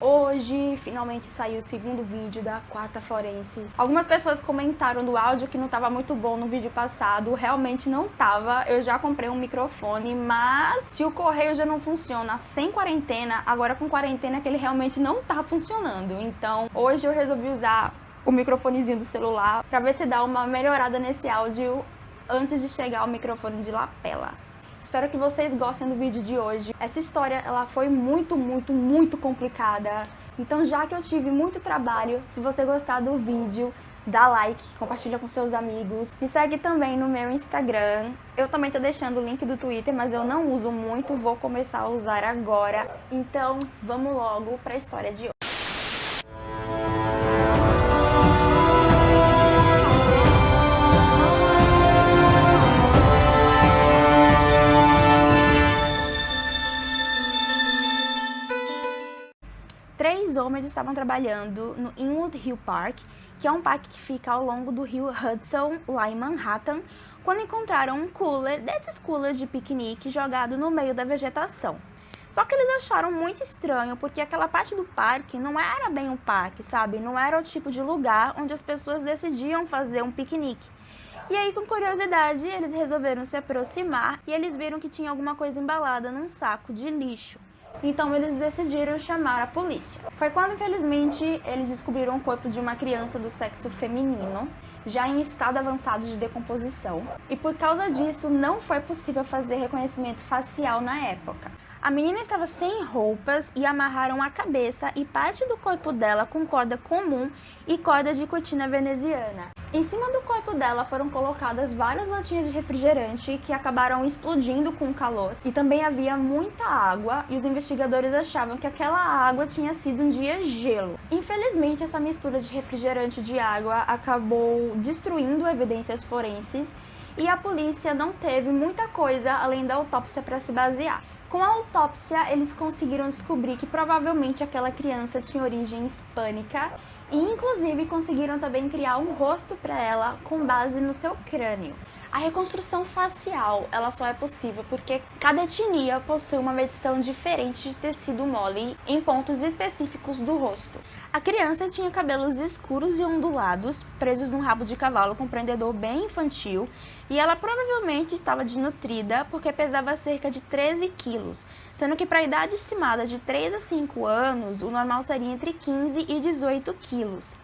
Hoje, finalmente saiu o segundo vídeo da quarta forense. Algumas pessoas comentaram do áudio que não estava muito bom no vídeo passado. Realmente não estava. Eu já comprei um microfone, mas se o correio já não funciona sem quarentena, agora com quarentena que ele realmente não tá funcionando. Então, hoje eu resolvi usar o microfonezinho do celular para ver se dá uma melhorada nesse áudio antes de chegar ao microfone de lapela. Espero que vocês gostem do vídeo de hoje. Essa história, ela foi muito complicada. Então, já que eu tive muito trabalho, se você gostar do vídeo, dá like, compartilha com seus amigos. Me segue também no meu Instagram. Eu também tô deixando o link do Twitter, mas eu não uso muito, vou começar a usar agora. Então, vamos logo para a história de hoje. 3 homens estavam trabalhando no Inwood Hill Park, que é um parque que fica ao longo do rio Hudson, lá em Manhattan, quando encontraram um cooler, desses coolers de piquenique, jogado no meio da vegetação. Só que eles acharam muito estranho, porque aquela parte do parque não era bem um parque, sabe? Não era o tipo de lugar onde as pessoas decidiam fazer um piquenique. E aí, com curiosidade, eles resolveram se aproximar e eles viram que tinha alguma coisa embalada num saco de lixo. Então eles decidiram chamar a polícia. Foi quando, infelizmente, eles descobriram o corpo de uma criança do sexo feminino, já em estado avançado de decomposição, e por causa disso não foi possível fazer reconhecimento facial na época. A menina estava sem roupas e amarraram a cabeça e parte do corpo dela com corda comum e corda de cortina veneziana. Em cima do corpo dela foram colocadas várias latinhas de refrigerante que acabaram explodindo com o calor. E também havia muita água e os investigadores achavam que aquela água tinha sido um dia gelo. Infelizmente, essa mistura de refrigerante e de água acabou destruindo evidências forenses e a polícia não teve muita coisa além da autópsia para se basear. Com a autópsia, eles conseguiram descobrir que provavelmente aquela criança tinha origem hispânica e, inclusive, conseguiram também criar um rosto para ela com base no seu crânio. A reconstrução facial, ela só é possível porque cada etnia possui uma medição diferente de tecido mole em pontos específicos do rosto. A criança tinha cabelos escuros e ondulados, presos num rabo de cavalo com prendedor bem infantil, e ela provavelmente estava desnutrida porque pesava cerca de 13 quilos, sendo que para a idade estimada de 3 a 5 anos, o normal seria entre 15 e 18 quilos.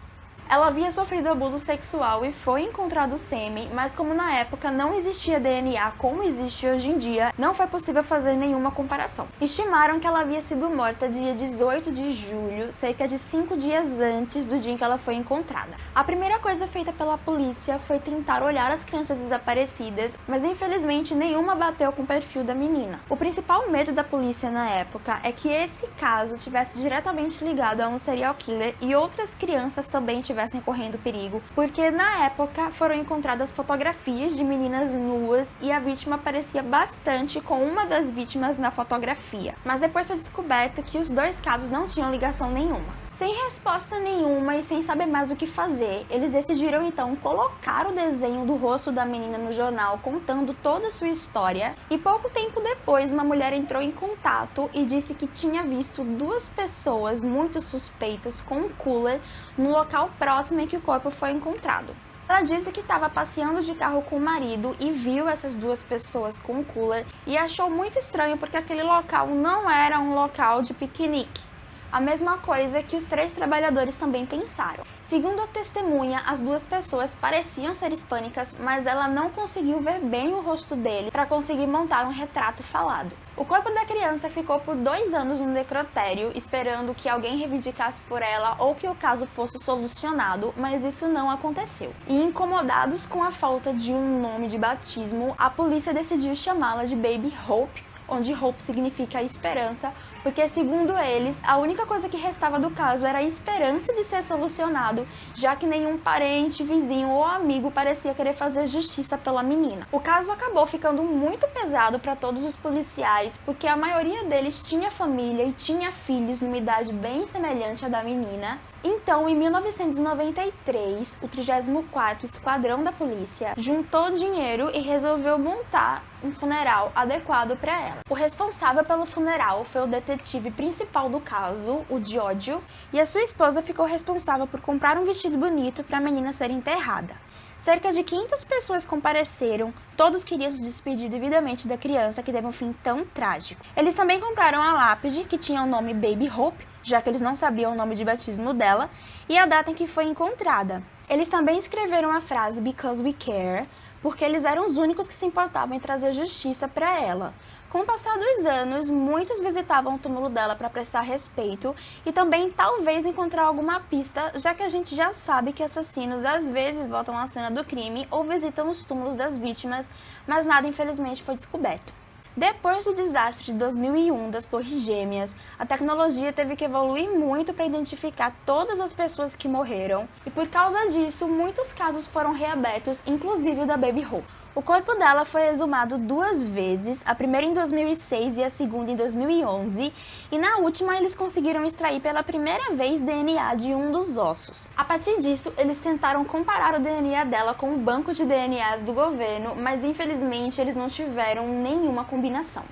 Ela havia sofrido abuso sexual e foi encontrado sêmen, mas como na época não existia DNA como existe hoje em dia, não foi possível fazer nenhuma comparação. Estimaram que ela havia sido morta dia 18 de julho, cerca de 5 dias antes do dia em que ela foi encontrada. A primeira coisa feita pela polícia foi tentar olhar as crianças desaparecidas, mas infelizmente nenhuma bateu com o perfil da menina. O principal medo da polícia na época é que esse caso tivesse diretamente ligado a um serial killer e outras crianças também estivessem correndo perigo, porque na época foram encontradas fotografias de meninas nuas e a vítima parecia bastante com uma das vítimas na fotografia. Mas depois foi descoberto que os dois casos não tinham ligação nenhuma. Sem resposta nenhuma e sem saber mais o que fazer, eles decidiram então colocar o desenho do rosto da menina no jornal contando toda a sua história, e pouco tempo depois uma mulher entrou em contato e disse que tinha visto 2 pessoas muito suspeitas com um cooler no local próximo em que o corpo foi encontrado. Ela disse que estava passeando de carro com o marido e viu essas 2 pessoas com o cooler e achou muito estranho porque aquele local não era um local de piquenique. A mesma coisa que os 3 trabalhadores também pensaram. Segundo a testemunha, as 2 pessoas pareciam ser hispânicas, mas ela não conseguiu ver bem o rosto dele para conseguir montar um retrato falado. O corpo da criança ficou por 2 anos no necrotério, esperando que alguém reivindicasse por ela ou que o caso fosse solucionado, mas isso não aconteceu. E incomodados com a falta de um nome de batismo, a polícia decidiu chamá-la de Baby Hope, onde Hope significa esperança, porque, segundo eles, a única coisa que restava do caso era a esperança de ser solucionado, já que nenhum parente, vizinho ou amigo parecia querer fazer justiça pela menina. O caso acabou ficando muito pesado para todos os policiais, porque a maioria deles tinha família e tinha filhos numa idade bem semelhante à da menina. Então, em 1993, o 34º Esquadrão da Polícia juntou dinheiro e resolveu montar um funeral adequado para ela. O responsável pelo funeral foi o detetive principal do caso, o Giorgio, e a sua esposa ficou responsável por comprar um vestido bonito para a menina ser enterrada. Cerca de 500 pessoas compareceram, todos queriam se despedir devidamente da criança que teve um fim tão trágico. Eles também compraram a lápide, que tinha o nome Baby Hope, já que eles não sabiam o nome de batismo dela, e a data em que foi encontrada. Eles também escreveram a frase Because we care, porque eles eram os únicos que se importavam em trazer justiça para ela. Com o passar dos anos, muitos visitavam o túmulo dela para prestar respeito e também talvez encontrar alguma pista, já que a gente já sabe que assassinos às vezes voltam à cena do crime ou visitam os túmulos das vítimas, mas nada infelizmente foi descoberto. Depois do desastre de 2001 das Torres Gêmeas, a tecnologia teve que evoluir muito para identificar todas as pessoas que morreram, e por causa disso, muitos casos foram reabertos, inclusive o da Baby Hope. O corpo dela foi exumado 2 vezes, a primeira em 2006 e a segunda em 2011, e na última eles conseguiram extrair pela primeira vez DNA de um dos ossos. A partir disso, eles tentaram comparar o DNA dela com o banco de DNAs do governo, mas infelizmente eles não tiveram nenhuma combinação.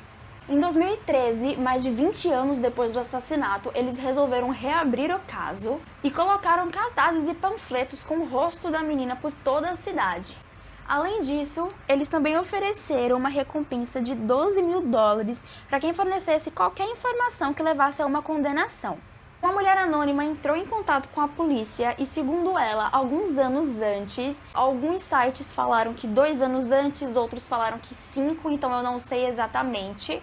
Em 2013, mais de 20 anos depois do assassinato, eles resolveram reabrir o caso e colocaram cartazes e panfletos com o rosto da menina por toda a cidade. Além disso, eles também ofereceram uma recompensa de $12.000 para quem fornecesse qualquer informação que levasse a uma condenação. Uma mulher anônima entrou em contato com a polícia e, segundo ela, alguns anos antes, alguns sites falaram que 2 anos antes, outros falaram que 5, então eu não sei exatamente,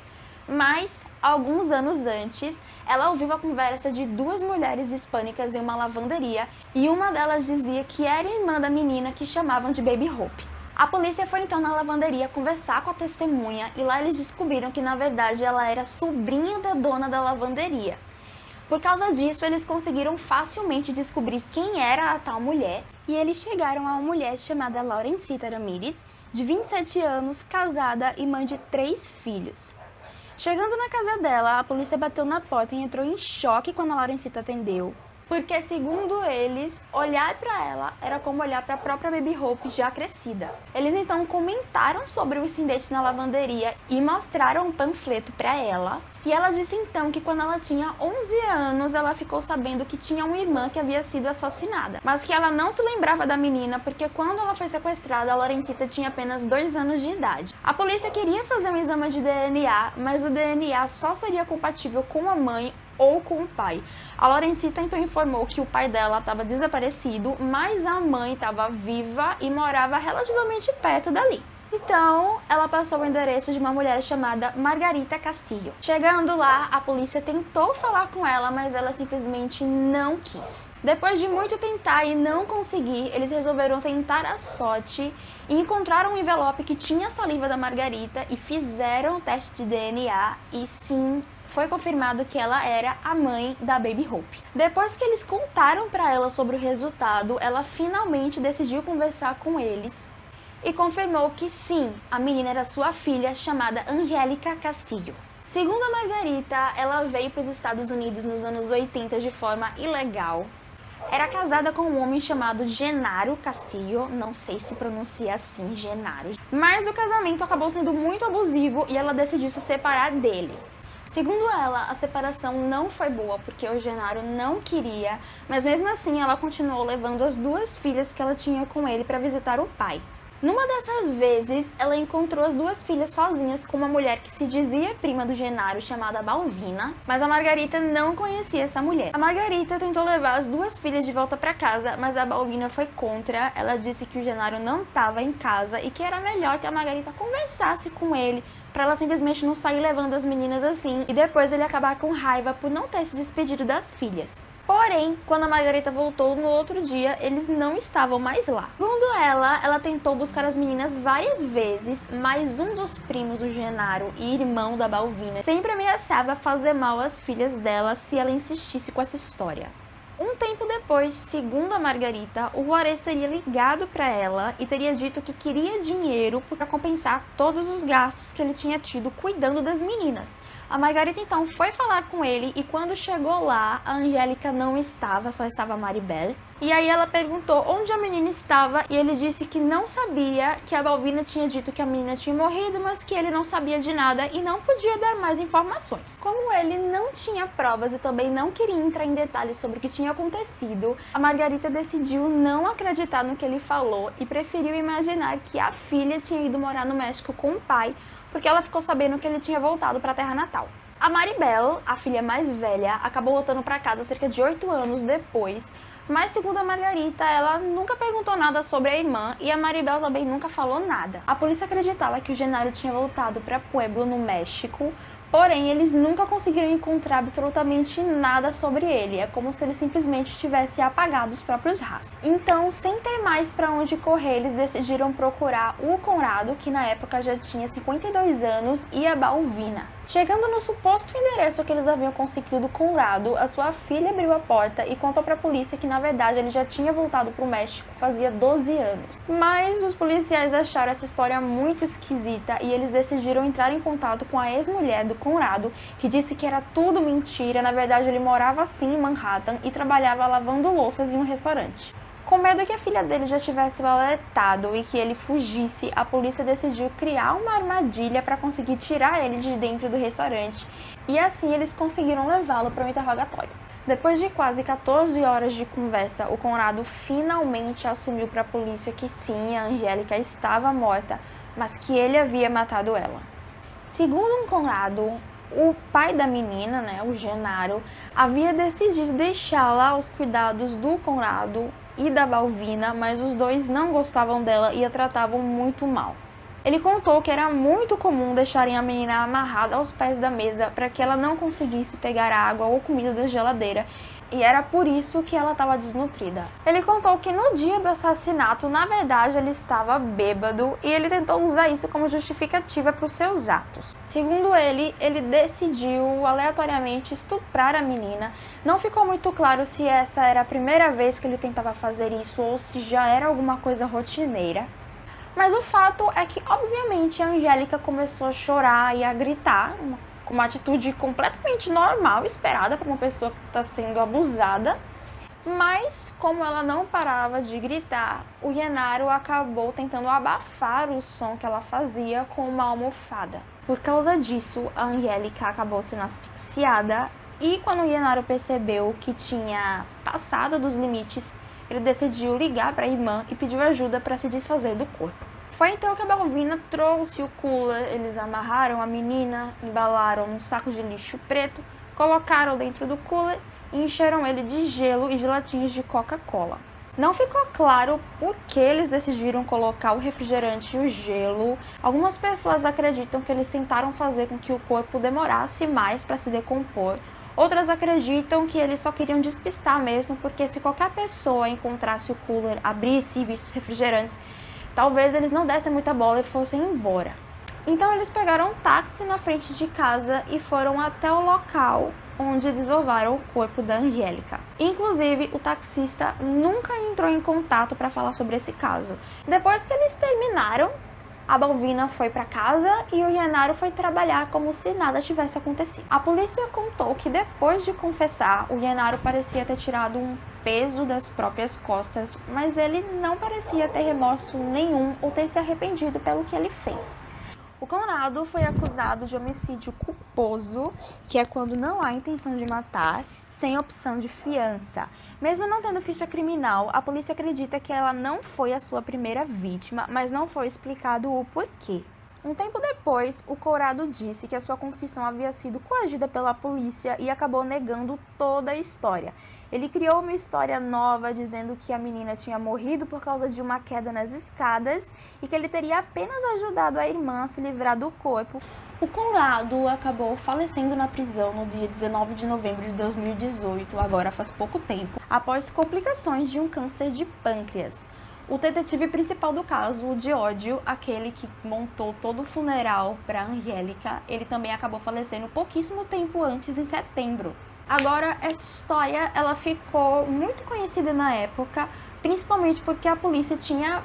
mas alguns anos antes, ela ouviu a conversa de 2 mulheres hispânicas em uma lavanderia e uma delas dizia que era irmã da menina que chamavam de Baby Hope. A polícia foi então na lavanderia conversar com a testemunha e lá eles descobriram que na verdade ela era sobrinha da dona da lavanderia. Por causa disso, eles conseguiram facilmente descobrir quem era a tal mulher e eles chegaram a uma mulher chamada Laurencita Ramirez, de 27 anos, casada e mãe de 3 filhos. Chegando na casa dela, a polícia bateu na porta e entrou em choque quando a Laurencita atendeu, porque, segundo eles, olhar para ela era como olhar para a própria Baby Hope já crescida. Eles então comentaram sobre o incidente na lavanderia e mostraram um panfleto para ela. E ela disse então que quando ela tinha 11 anos, ela ficou sabendo que tinha uma irmã que havia sido assassinada, mas que ela não se lembrava da menina porque quando ela foi sequestrada, a Laurencita tinha apenas 2 anos de idade. A polícia queria fazer um exame de DNA, mas o DNA só seria compatível com a mãe ou com o pai. A Laurencita então informou que o pai dela estava desaparecido, mas a mãe estava viva e morava relativamente perto dali. Então, ela passou o endereço de uma mulher chamada Margarita Castillo. Chegando lá, a polícia tentou falar com ela, mas ela simplesmente não quis. Depois de muito tentar e não conseguir, eles resolveram tentar a sorte e encontraram um envelope que tinha a saliva da Margarita e fizeram o teste de DNA e sim, foi confirmado que ela era a mãe da Baby Hope. Depois que eles contaram para ela sobre o resultado, ela finalmente decidiu conversar com eles e confirmou que sim, a menina era sua filha, chamada Angélica Castillo. Segundo a Margarita, ela veio para os Estados Unidos nos anos 80 de forma ilegal. Era casada com um homem chamado Genaro Castillo, não sei se pronuncia assim, Genaro. Mas o casamento acabou sendo muito abusivo e ela decidiu se separar dele. Segundo ela, a separação não foi boa porque o Genaro não queria, mas mesmo assim ela continuou levando as 2 filhas que ela tinha com ele para visitar o pai. Numa dessas vezes, ela encontrou as 2 filhas sozinhas com uma mulher que se dizia prima do Genaro, chamada Balvina, mas a Margarita não conhecia essa mulher. A Margarita tentou levar as 2 filhas de volta para casa, mas a Balvina foi contra. Ela disse que o Genaro não estava em casa e que era melhor que a Margarita conversasse com ele, para ela simplesmente não sair levando as meninas assim e depois ele acabar com raiva por não ter se despedido das filhas. Porém, quando a Margarita voltou no outro dia, eles não estavam mais lá. Segundo ela tentou buscar as meninas várias vezes, mas um dos primos do Genaro e irmão da Balvina sempre ameaçava fazer mal às filhas dela se ela insistisse com essa história. Um tempo depois, segundo a Margarita, o Juarez teria ligado para ela e teria dito que queria dinheiro para compensar todos os gastos que ele tinha tido cuidando das meninas. A Margarita então foi falar com ele e quando chegou lá, a Angélica não estava, só estava a Maribel. E aí ela perguntou onde a menina estava e ele disse que não sabia, que a Balbina tinha dito que a menina tinha morrido, mas que ele não sabia de nada e não podia dar mais informações. Como ele não tinha provas e também não queria entrar em detalhes sobre o que tinha acontecido, a Margarita decidiu não acreditar no que ele falou e preferiu imaginar que a filha tinha ido morar no México com o pai, porque ela ficou sabendo que ele tinha voltado para a terra natal. A Maribel, a filha mais velha, acabou voltando para casa cerca de 8 anos depois, mas segundo a Margarita, ela nunca perguntou nada sobre a irmã e a Maribel também nunca falou nada. A polícia acreditava que o Genaro tinha voltado para Pueblo, no México, porém eles nunca conseguiram encontrar absolutamente nada sobre ele. É como se ele simplesmente tivesse apagado os próprios rastros. Então, sem ter mais para onde correr, eles decidiram procurar o Conrado, que na época já tinha 52 anos, e a Balbina. Chegando no suposto endereço que eles haviam conseguido do Conrado, a sua filha abriu a porta e contou para a polícia que na verdade ele já tinha voltado para o México fazia 12 anos. Mas os policiais acharam essa história muito esquisita e eles decidiram entrar em contato com a ex-mulher do Conrado, que disse que era tudo mentira, na verdade ele morava sim em Manhattan e trabalhava lavando louças em um restaurante. Com medo que a filha dele já tivesse o alertado e que ele fugisse, a polícia decidiu criar uma armadilha para conseguir tirar ele de dentro do restaurante e assim eles conseguiram levá-lo para o interrogatório. Depois de quase 14 horas de conversa, o Conrado finalmente assumiu para a polícia que sim, a Angélica estava morta, mas que ele havia matado ela. Segundo o Conrado, o pai da menina, o Genaro, havia decidido deixá-la aos cuidados do Conrado e da Balbina, mas os dois não gostavam dela e a tratavam muito mal. Ele contou que era muito comum deixarem a menina amarrada aos pés da mesa para que ela não conseguisse pegar água ou comida da geladeira, e era por isso que ela estava desnutrida. Ele contou que no dia do assassinato, na verdade, ele estava bêbado e ele tentou usar isso como justificativa para os seus atos. Segundo ele decidiu aleatoriamente estuprar a menina. Não ficou muito claro se essa era a primeira vez que ele tentava fazer isso ou se já era alguma coisa rotineira. Mas o fato é que, obviamente, a Angélica começou a chorar e a gritar, uma atitude completamente normal, esperada por uma pessoa que está sendo abusada. Mas, como ela não parava de gritar, o Genaro acabou tentando abafar o som que ela fazia com uma almofada. Por causa disso, a Angélica acabou sendo asfixiada e quando o Genaro percebeu que tinha passado dos limites, ele decidiu ligar para a irmã e pediu ajuda para se desfazer do corpo. Foi então que a Balbina trouxe o cooler, eles amarraram a menina, embalaram num saco de lixo preto, colocaram dentro do cooler e encheram ele de gelo e gelatinhas de Coca-Cola. Não ficou claro por que eles decidiram colocar o refrigerante e o gelo. Algumas pessoas acreditam que eles tentaram fazer com que o corpo demorasse mais para se decompor. Outras acreditam que eles só queriam despistar mesmo, porque se qualquer pessoa encontrasse o cooler, abrisse e visse os refrigerantes, talvez eles não dessem muita bola e fossem embora. Então eles pegaram um táxi na frente de casa e foram até o local onde desovaram o corpo da Angélica. Inclusive, o taxista nunca entrou em contato para falar sobre esse caso. Depois que eles terminaram, a Balbina foi para casa e o Genaro foi trabalhar como se nada tivesse acontecido. A polícia contou que depois de confessar, o Genaro parecia ter tirado um peso das próprias costas, mas ele não parecia ter remorso nenhum ou ter se arrependido pelo que ele fez. O Conrado foi acusado de homicídio culposo, que é quando não há intenção de matar, sem opção de fiança. Mesmo não tendo ficha criminal, a polícia acredita que ela não foi a sua primeira vítima, mas não foi explicado o porquê. Um tempo depois, o Conrado disse que a sua confissão havia sido coagida pela polícia e acabou negando toda a história. Ele criou uma história nova dizendo que a menina tinha morrido por causa de uma queda nas escadas e que ele teria apenas ajudado a irmã a se livrar do corpo. O Conrado acabou falecendo na prisão no dia 19 de novembro de 2018, agora faz pouco tempo, após complicações de um câncer de pâncreas. O detetive principal do caso, o Giorgio, aquele que montou todo o funeral para Angélica, ele também acabou falecendo pouquíssimo tempo antes, em setembro. Agora, essa história ela ficou muito conhecida na época, principalmente porque a polícia tinha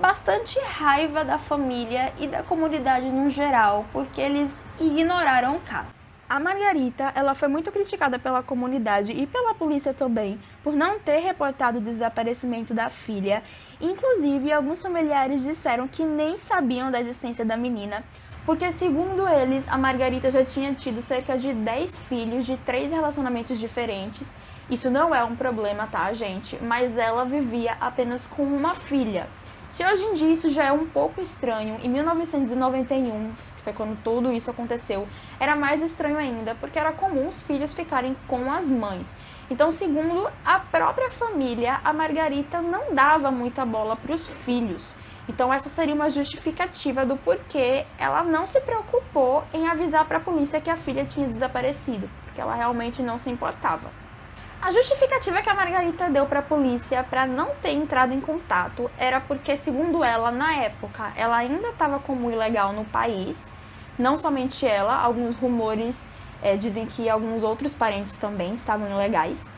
bastante raiva da família e da comunidade no geral, porque eles ignoraram o caso. A Margarita, ela foi muito criticada pela comunidade e pela polícia também, por não ter reportado o desaparecimento da filha. Inclusive, alguns familiares disseram que nem sabiam da existência da menina, porque, segundo eles, a Margarita já tinha tido cerca de 10 filhos de 3 relacionamentos diferentes. Isso não é um problema, tá, gente? Mas ela vivia apenas com uma filha. Se hoje em dia isso já é um pouco estranho, em 1991, que foi quando tudo isso aconteceu, era mais estranho ainda, porque era comum os filhos ficarem com as mães. Então, segundo a própria família, a Margarita não dava muita bola para os filhos. Então, essa seria uma justificativa do porquê ela não se preocupou em avisar para a polícia que a filha tinha desaparecido, porque ela realmente não se importava. A justificativa que a Margarita deu para a polícia para não ter entrado em contato era porque, segundo ela, na época, ela ainda estava como ilegal no país. Não somente ela, alguns rumores dizem que alguns outros parentes também estavam ilegais.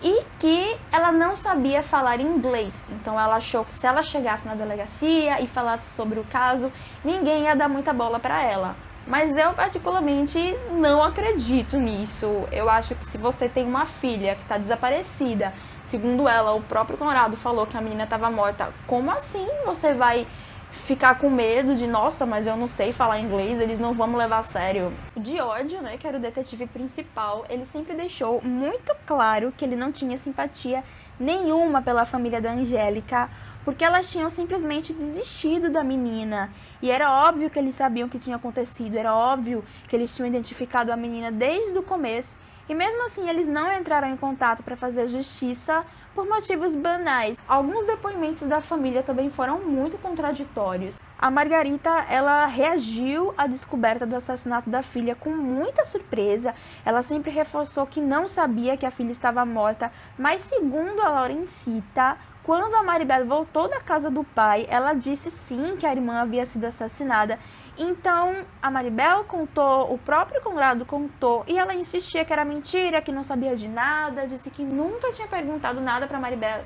E que ela não sabia falar inglês. Então ela achou que se ela chegasse na delegacia e falasse sobre o caso, ninguém ia dar muita bola para ela. Mas eu particularmente não acredito nisso. Eu acho que se você tem uma filha que está desaparecida, segundo ela, o próprio Conrado falou que a menina estava morta, como assim você vai ficar com medo de, nossa, mas eu não sei falar inglês, eles não vão me levar a sério? O George, né, que era o detetive principal, ele sempre deixou muito claro que ele não tinha simpatia nenhuma pela família da Angélica, porque elas tinham simplesmente desistido da menina. E era óbvio que eles sabiam o que tinha acontecido, era óbvio que eles tinham identificado a menina desde o começo, e mesmo assim eles não entraram em contato para fazer justiça por motivos banais. Alguns depoimentos da família também foram muito contraditórios. A Margarita, ela reagiu à descoberta do assassinato da filha com muita surpresa. Ela sempre reforçou que não sabia que a filha estava morta, mas segundo a Laurencita, quando a Maribel voltou da casa do pai, ela disse sim que a irmã havia sido assassinada. Então, a Maribel contou, o próprio Conrado contou, e ela insistia que era mentira, que não sabia de nada, disse que nunca tinha perguntado nada para Maribel.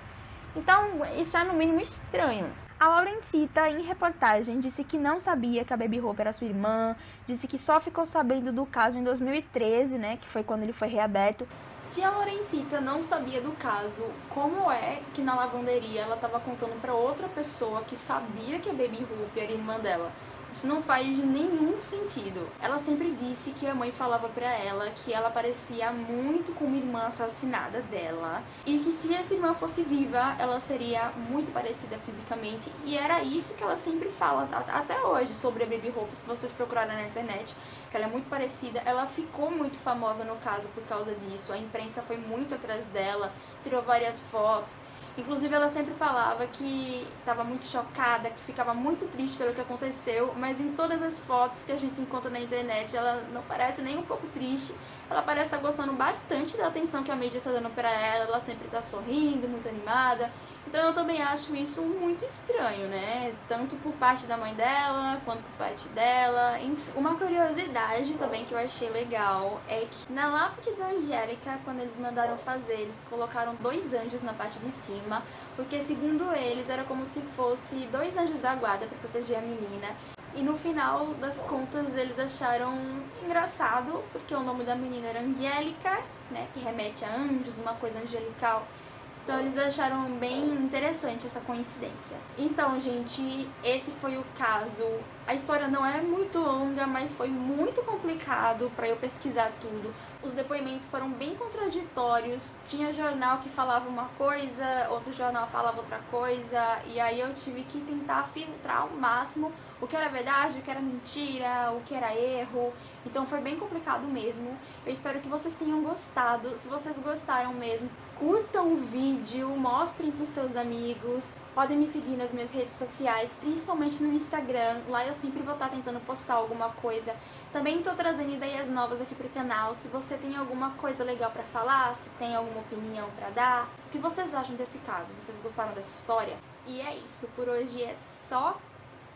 Então, isso é no mínimo estranho. A Laurencita, em reportagem, disse que não sabia que a Baby Hope era sua irmã, disse que só ficou sabendo do caso em 2013, né, que foi quando ele foi reaberto. Se a Laurencita não sabia do caso, como é que na lavanderia ela estava contando para outra pessoa que sabia que a Baby Hope era irmã dela? Isso não faz nenhum sentido. Ela sempre disse que a mãe falava pra ela que ela parecia muito com uma irmã assassinada dela e que se essa irmã fosse viva, ela seria muito parecida fisicamente, e era isso que ela sempre fala até hoje sobre a Baby Hope. Se vocês procurarem na internet, que ela é muito parecida, ela ficou muito famosa no caso por causa disso. A imprensa foi muito atrás dela, tirou várias fotos. Inclusive, ela sempre falava que estava muito chocada, que ficava muito triste pelo que aconteceu, mas em todas as fotos que a gente encontra na internet, ela não parece nem um pouco triste. Ela parece estar gostando bastante da atenção que a mídia está dando para ela sempre está sorrindo, muito animada. Então eu também acho isso muito estranho, né? Tanto por parte da mãe dela, quanto por parte dela, enfim. Uma curiosidade também que eu achei legal é que na lápide da Angélica, quando eles mandaram fazer, eles colocaram 2 anjos na parte de cima, porque segundo eles era como se fosse 2 anjos da guarda para proteger a menina. E no final das contas eles acharam engraçado, porque o nome da menina era Angélica, né, que remete a anjos, uma coisa angelical. Então eles acharam bem interessante essa coincidência. Então, gente, esse foi o caso. A história não é muito longa, mas foi muito complicado para eu pesquisar tudo. Os depoimentos foram bem contraditórios. Tinha jornal que falava uma coisa, outro jornal falava outra coisa, e aí eu tive que tentar filtrar ao máximo o que era verdade, o que era mentira, o que era erro. Então foi bem complicado mesmo. Eu espero que vocês tenham gostado. Se vocês gostaram mesmo, curtam o vídeo, mostrem para os seus amigos. Podem me seguir nas minhas redes sociais, principalmente no Instagram. Lá eu sempre vou estar tentando postar alguma coisa. Também estou trazendo ideias novas aqui para o canal. Se você tem alguma coisa legal para falar, se tem alguma opinião para dar, o que vocês acham desse caso? Vocês gostaram dessa história? E é isso, por hoje é só.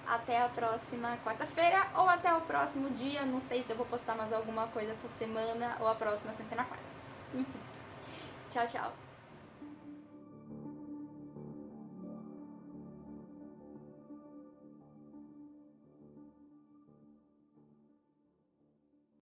Até a próxima quarta-feira ou até o próximo dia. Não sei se eu vou postar mais alguma coisa essa semana ou a próxima sem ser na quarta. Enfim. Tchau, tchau.